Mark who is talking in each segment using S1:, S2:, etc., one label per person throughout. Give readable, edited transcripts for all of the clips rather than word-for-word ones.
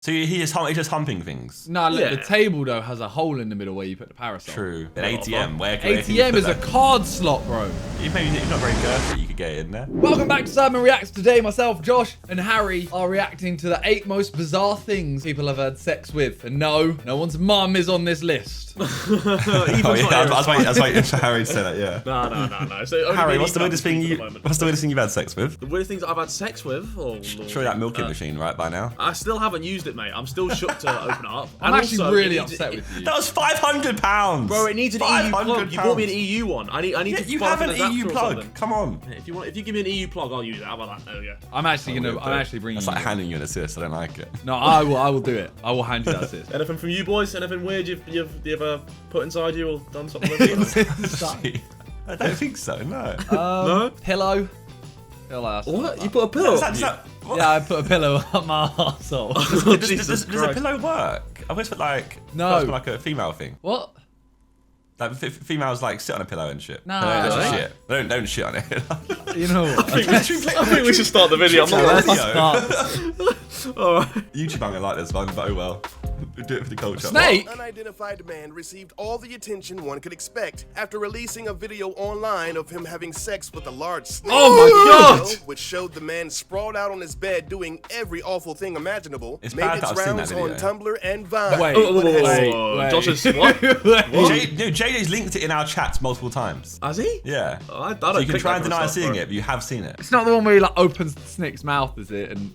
S1: So he's just humping things.
S2: No, look, the table though has a hole in the middle where you put the parasol.
S1: True. An ATM. Where
S2: ATM is a card slot, bro.
S1: Maybe it's not very girthy. You could get it in there.
S2: Welcome back to Simon Reacts. Today, myself, Josh, and Harry are reacting to the 8 most bizarre things people have had sex with. And no one's mum is on this list.
S1: I was waiting for Harry to say that. Yeah.
S3: No. So
S1: Harry, what's the weirdest thing you've had sex with?
S3: The weirdest things I've had sex with? Oh,
S1: Surely that milking machine, right? By now.
S3: I still haven't used it, mate. I'm still shook to open it up.
S2: I'm actually really upset with you.
S1: That was £500.
S3: Bro, it needs an EU plug. You bought me an EU one. I need to.
S1: You have an EU plug. Come on.
S3: If you give me an EU plug, I'll use it. How about that? There we go.
S2: I'm actually bringing.
S1: It's like handing you an assist. I don't like it.
S2: No, I will do it. I will hand you that assist.
S3: Anything from you boys? Anything weird you've ever put inside you or done something with you?
S1: I don't think so. No.
S3: No.
S2: Pillow.
S3: What? You put a pillow?
S2: Yeah, I put a pillow up my arsehole.
S1: Does a pillow work? I always put like like a female thing.
S2: What?
S1: Like females like sit on a pillow and shit.
S2: No,
S1: shit. They don't shit on it.
S2: You know what?
S3: I think we should start the video. I'm not Alright.
S1: YouTube aren't gonna like this one, but oh well. We'll do it for the culture.
S2: Snake?
S4: An unidentified man received all the attention one could expect after releasing a video online of him having sex with a large snake.
S3: Oh my god!
S4: Which showed the man sprawled out on his bed doing every awful thing imaginable.
S1: It's
S4: made
S1: bad
S4: its
S1: that I've seen
S4: rounds
S1: that
S4: on
S1: video.
S4: Tumblr and Vine.
S2: Wait.
S3: Josh is what?
S1: JJ's linked it in our chats multiple times.
S3: Has he?
S1: Yeah.
S3: I
S1: So you can try and deny seeing it, but you have seen it.
S2: It's not the one where he like opens the snake's mouth, is it? And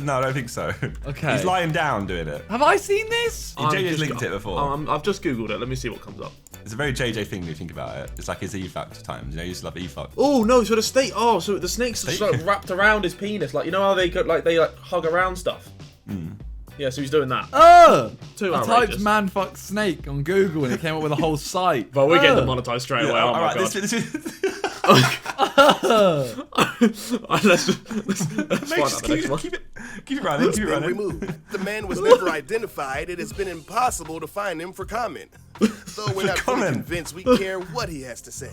S1: no, I don't think so.
S2: Okay.
S1: He's lying down doing it.
S2: have I seen this?
S1: JJ's linked it before.
S3: I've just googled it. Let me see what comes up.
S1: It's a very JJ thing when you think about it. It's like his e-fuck times. You know, you used to love e-fuck.
S3: Oh no! So the snake. Oh, so the snake's just like wrapped around his penis, like you know how they hug around stuff. Yeah, so he's doing that. Too
S2: I
S3: outrageous.
S2: typed man fuck snake on Google and it came up with a whole site.
S3: But we're getting demonetized straight away. Oh my
S1: Alright,
S3: god.
S1: this
S4: Most
S1: keep it running. Keep it
S4: been
S1: running.
S4: removed. The man was never identified. It has been impossible to find him for comment. Though we're not fully convinced we care what he has to say.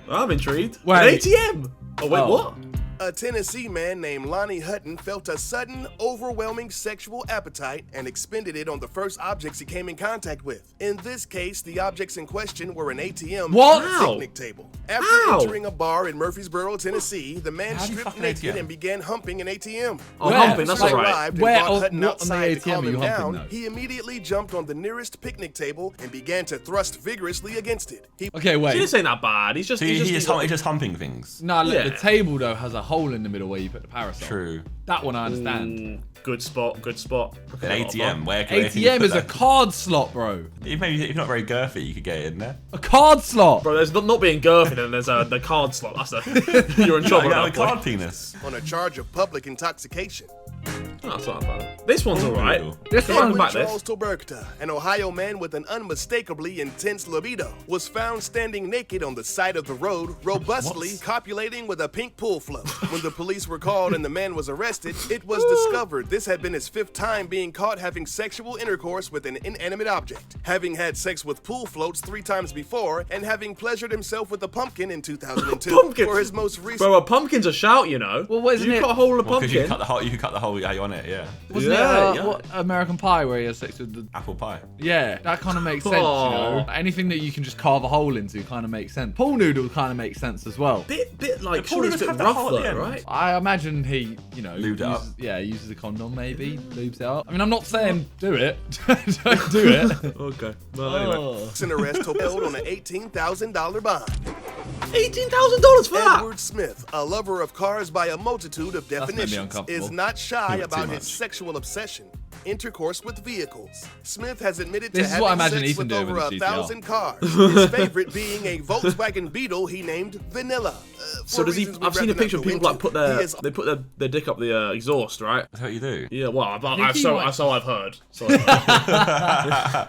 S3: I'm intrigued.
S2: Wait.
S3: An ATM. Oh wait, what?
S4: A Tennessee man named Lonnie Hutton felt a sudden, overwhelming sexual appetite and expended it on the first objects he came in contact with. In this case, the objects in question were an ATM and a picnic table. After entering a bar in Murfreesboro, Tennessee, the man stripped naked and began humping an ATM.
S3: Oh, humping, that's alright.
S4: Where Hutton
S2: what on the
S4: outside to
S2: ATM
S4: calm
S2: are you
S4: him
S2: humping,
S4: down,
S2: though?
S4: he immediately jumped on the nearest picnic table and began to thrust vigorously against it.
S2: Okay, wait.
S3: This ain't that bad. He's just
S1: humping things.
S2: No, look,
S3: Yeah.
S2: the table though has a hole in the middle where you put the parasol.
S1: True.
S2: That one I understand.
S3: Good spot. Good spot.
S1: An ATM.
S2: ATM is a card slot, bro.
S1: Maybe if not very girthy, you could get it in there.
S2: A card slot.
S3: Bro, there's not being girthy and there's the card slot. That's you're in trouble.
S1: You got a
S3: at that point.
S1: card penis.
S4: On a charge of public intoxication.
S3: Oh, that's not bad. This one's alright.
S2: This
S3: one's
S4: Edwin
S3: back
S4: Charles Toberta, an Ohio man with an unmistakably intense libido, was found standing naked on the side of the road, robustly copulating with a pink pool float. When the police were called and the man was arrested, it was discovered this had been his 5th time being caught having sexual intercourse with an inanimate object, having had sex with pool floats 3 times before, and having pleasured himself with a pumpkin in 2002.
S3: Pumpkin?
S4: For his most recent...
S3: Bro, a pumpkin's a shout, you know.
S2: Well, wasn't
S3: you
S2: it?
S3: cut a hole in a
S1: Because
S3: pumpkin.
S1: you can cut the hole how you on it. Yeah.
S2: Wasn't it what, American Pie where he has sex with the...
S1: Apple pie.
S2: Yeah, that kind of makes sense, you know. Anything that you can just carve a hole into kind of makes sense. Pool noodle kind of makes sense as well.
S3: Bit like,
S1: The
S3: surely it's a bit
S1: pool
S3: rough
S1: noodles have that hole at
S3: though,
S1: the
S3: right?
S1: end.
S2: I imagine he,
S1: Lubed it up.
S2: uses a condom maybe, lubes it up. I mean, I'm not saying do it. Don't do it.
S3: Okay. Well, anyway.
S4: An arrest held on an $18,000 bond.
S3: $18,000 for that?
S4: Edward Smith, a lover of cars by a multitude of
S2: made me
S4: definitions,
S2: uncomfortable.
S4: is not shy
S1: Too
S4: about
S1: much.
S4: his sexual obsession. Intercourse with vehicles. Smith has admitted
S2: This
S4: to
S2: is what I
S4: having
S2: imagine
S4: sex
S2: Ethan
S4: with
S2: doing
S4: over
S2: with his
S4: 1,000 cars. His favorite being a Volkswagen Beetle he named Vanilla.
S3: So does he? I've seen a picture of people like put their dick up the exhaust, right?
S1: That's what you do.
S3: Yeah, well, so I've heard.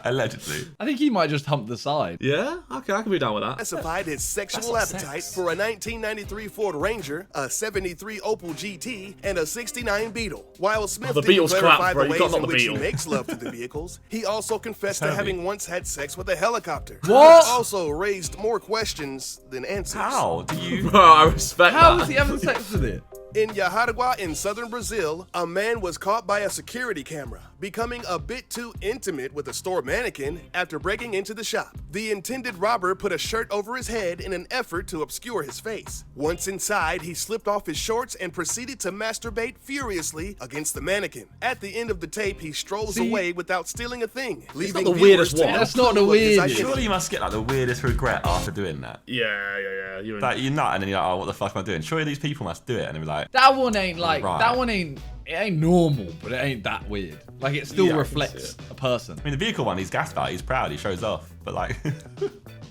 S1: Allegedly.
S2: I think he might just hump the side.
S3: Yeah, okay, I can be down with that.
S4: Specified his sexual appetite for a 1993 Ford Ranger, a 73 Opel GT, and a 69 Beetle. While Smith
S3: the
S4: didn't
S3: Beetle's
S4: clarify
S3: crap, bro.
S4: the
S3: You
S4: ways
S3: can't knock
S4: in
S3: the
S4: which he
S3: Beetle.
S4: makes love to the vehicles, he also confessed to
S1: Heavy.
S4: having once had sex with a helicopter.
S2: What?
S4: Which also raised more questions than answers.
S1: How do you?
S3: Bro, I respect
S2: How
S3: that.
S2: was he having sex with it?
S4: In Yaharagua in southern Brazil, a man was caught by a security camera, becoming a bit too intimate with a store mannequin after breaking into the shop. The intended robber put a shirt over his head in an effort to obscure his face. Once inside, he slipped off his shorts and proceeded to masturbate furiously against the mannequin. At the end of the tape, he strolls away without stealing a thing, leaving
S3: the
S4: viewers
S3: weirdest
S4: to
S3: one.
S4: no
S2: That's not
S4: clue
S2: the
S4: of his
S2: weirdest.
S4: identity.
S1: Surely you must get like the weirdest regret after doing that.
S3: Yeah. You're
S1: Like you're nut and then you're like, oh, what the fuck am I doing? Surely these people must do it and they're like,
S2: That one ain't like,
S1: Right.
S2: that one ain't, it ain't normal, but it ain't that weird. Like it still
S3: Yeah, I can
S2: reflects
S3: see
S2: a person.
S1: I mean, the vehicle one, he's gassed about it, he's proud, he shows off. But like,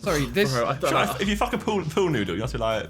S2: Sorry, this,
S3: Bro, I don't know.
S1: if you fuck a pool noodle, you must be like,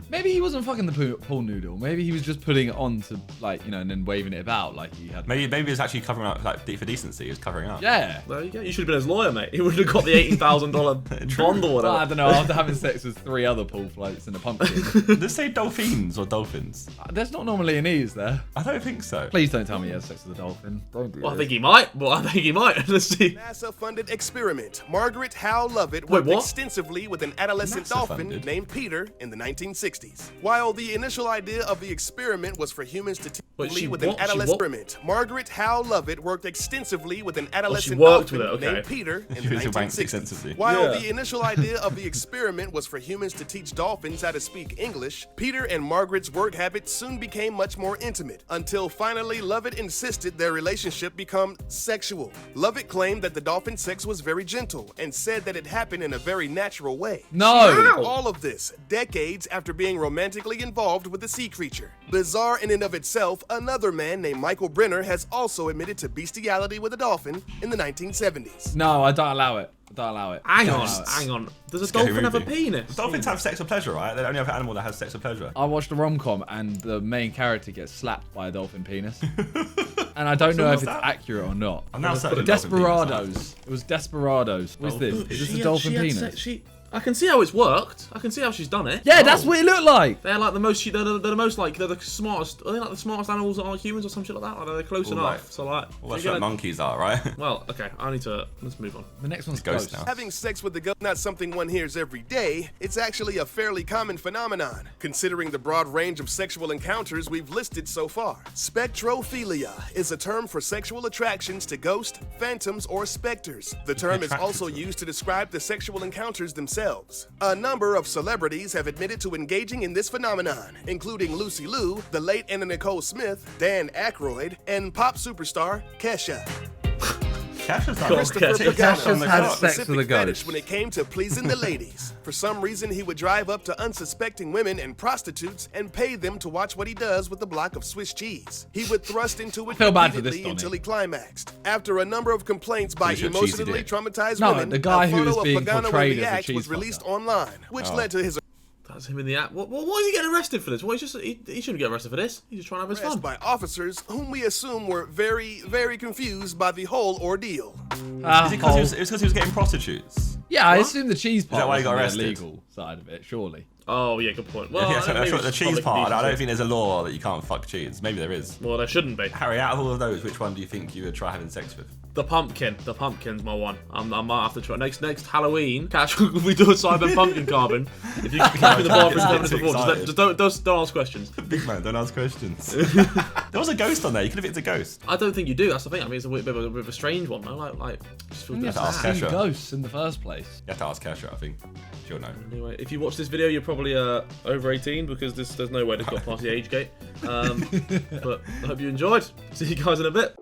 S2: maybe he wasn't fucking the pool noodle. Maybe he was just putting it on to like, you know, and then waving it about like he had.
S1: maybe it's actually covering up, like for decency, he was covering up.
S2: Yeah.
S3: There you go. You should have been his lawyer, mate. He would have got the $18,000 bond or
S2: Well, I
S3: whatever.
S2: don't know, after having sex with 3 other pool floats in a pumpkin.
S1: Does it say dolphins or dolphins?
S2: There's not normally an E, is there?
S1: I don't think so.
S2: Please don't tell me he has sex with a dolphin. Don't do
S3: Well, I
S2: this.
S3: think he might. Let's see.
S4: NASA-funded experiment. Margaret Howe Lovett worked
S3: what?
S4: extensively with an adolescent dolphin
S1: NASA-funded?
S4: named Peter in the 1960s. While the initial idea of the experiment was for humans to
S3: Wait, she
S4: with an
S3: what? She
S4: adolescent
S3: what?
S4: experiment, Margaret Howe Lovett worked extensively with an adolescent
S3: worked
S4: dolphin
S3: with it, okay.
S4: named Peter in
S1: She
S4: the
S1: was wanked
S4: 1960s.
S1: extensively.
S4: While
S3: Yeah.
S4: the initial idea of the experiment was for humans to teach dolphins how to speak English, Peter and Margaret's work habits soon became much more intimate, until finally Lovett insisted their relationship become sexual. Lovett claimed that the dolphin sex was very gentle and said that it happened in a very natural way.
S2: No.
S4: She did all of this decades after being romantically involved with the sea creature. Bizarre in and of itself, another man named Michael Brenner has also admitted to bestiality with a dolphin in the 1970s.
S2: No, I don't allow it. I don't allow it.
S3: Hang
S2: Don't
S3: on,
S2: allow it.
S3: hang on. Does a
S1: Scary
S3: dolphin have a
S1: movie.
S3: penis?
S1: Dolphins have sex for pleasure, right? They're the only other animal that has sex for pleasure.
S2: I watched a rom-com and the main character gets slapped by a dolphin penis. And I don't know if
S1: what's
S2: it's
S1: that?
S2: accurate or not.
S1: I'm now certain dolphin penis,
S2: Desperados. It was Desperados. What's this? Is this a dolphin penis?
S3: I can see how it's worked. I can see how she's done it.
S2: Yeah, that's what it looked like.
S3: They're like the most. They're the most like they're the smartest. Are they like the smartest animals that are humans or some shit like that? Like they're close
S1: Well,
S3: enough.
S1: like-
S3: So like.
S1: Well, that's
S3: you're
S1: what
S3: gonna-
S1: monkeys are, right?
S3: Well, okay. I need to. Let's move on.
S2: The next one's
S1: Ghost
S2: Ghost.
S1: now.
S4: Having sex with the ghost not something one hears every day. It's actually a fairly common phenomenon, considering the broad range of sexual encounters we've listed so far. Spectrophilia is a term for sexual attractions to ghosts, phantoms, or specters. The term is
S1: Attracted
S4: also
S1: to them.
S4: used to describe the sexual encounters themselves. A number of celebrities have admitted to engaging in this phenomenon, including Lucy Liu, the late Anna Nicole Smith, Dan Aykroyd, and pop superstar Kesha.
S1: Casha's done
S3: Christopher
S1: it.
S3: Casha's
S1: on the
S2: had
S1: clock.
S2: sex
S4: Specific
S2: with a ghost.
S4: fetish when it came to pleasing the ladies. For some reason, he would drive up to unsuspecting women and prostitutes and pay them to watch what he does with a block of Swiss cheese. He would thrust into it
S2: feel bad for this,
S4: repeatedly
S2: Donnie.
S4: until he climaxed. After a number of complaints by
S1: Pretty sure cheesy
S4: emotionally
S1: dick.
S4: traumatized
S2: No,
S4: women,
S2: the guy
S4: a
S2: who
S4: photo
S2: is
S4: of
S2: being
S4: Pagano in
S2: portrayed
S4: the
S2: as a
S4: act was
S2: cheese
S4: released
S2: fucker.
S4: online, which led to his
S3: That's him in the act. Why is he getting arrested for this? Well, he shouldn't get arrested for this. He's just trying to have his
S4: arrest
S3: fun.
S4: by officers whom we assume were very, very confused by the whole ordeal.
S1: Is it because he was getting prostitutes?
S2: Yeah, I assume the cheese part
S1: that why he got
S2: was the
S1: arrested?
S2: illegal side of it, surely.
S3: Oh yeah, good point. Well,
S1: Yeah, so
S3: maybe
S1: the
S3: it's
S1: cheese
S3: public
S1: part, I don't
S3: indecency.
S1: think there's a law that you can't fuck cheese. Maybe there is.
S3: Well, there shouldn't be.
S1: Harry, out of all of those, which one do you think you would try having sex with?
S3: The pumpkin. The pumpkin's my one. I might have to try next Halloween. Catch we do a cyber pumpkin carving. If you can catch me in the bathroom 10 minutes before, just don't ask questions.
S1: Big man, don't ask questions. There was a ghost on there. You could have hit a ghost.
S3: I don't think you do. That's the thing. I mean, it's a bit of a strange one, though. Like just feels a
S2: You
S3: bit
S2: have to
S1: ask
S3: sad.
S2: see
S1: Kesha.
S2: ghosts in the first place.
S1: You have to ask Kesha, I think. She'll know.
S3: Anyway, if you watch this video, you're probably over 18 because there's no way this got past the age gate. But I hope you enjoyed. See you guys in a bit.